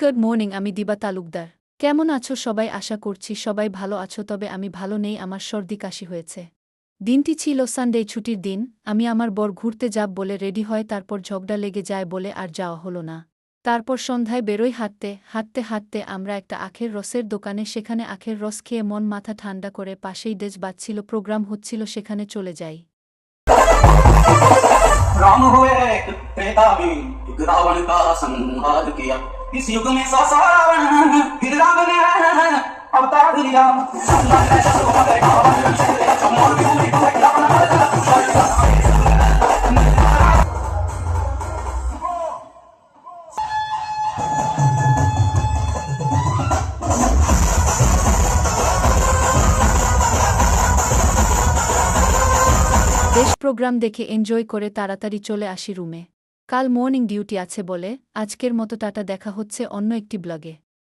Good morning, আমি দিবা তালুকদার। কেমন আছো সবাই? আশা করছি সবাই ভালো আছো, তবে আমি ভালো নেই, আমার সর্দি কাশি হয়েছে। দিনটি ছিল সানডে, ছুটির দিন। আমি আমার বর ঘুরতে যাব বলে রেডি হয়, তারপর ঝগড়া লেগে যায় বলে আর যাওয়া হলো না। তারপর সন্ধ্যায় বেরোই হাঁটতে হাঁটতে হাঁটতে আমরা একটা আখের রসের দোকানে, সেখানে আখের রস খেয়ে মন মাথা ঠান্ডা করে, পাশেই ডেজ বাজছিল, প্রোগ্রাম হচ্ছিল, সেখানে চলে যাই। राम हुए एक त्रेता में, एक रावण का संहार किया। इस युग में 100 रावण, फिर राम ने अवतार लिया। দেশ প্রোগ্রাম দেখে এনজয় করে তাড়াতাড়ি চলে আসি রুমে। কাল মর্নিং ডিউটি আছে বলে আজকের মতো টাটা, দেখা হচ্ছে অন্য একটি ব্লগে।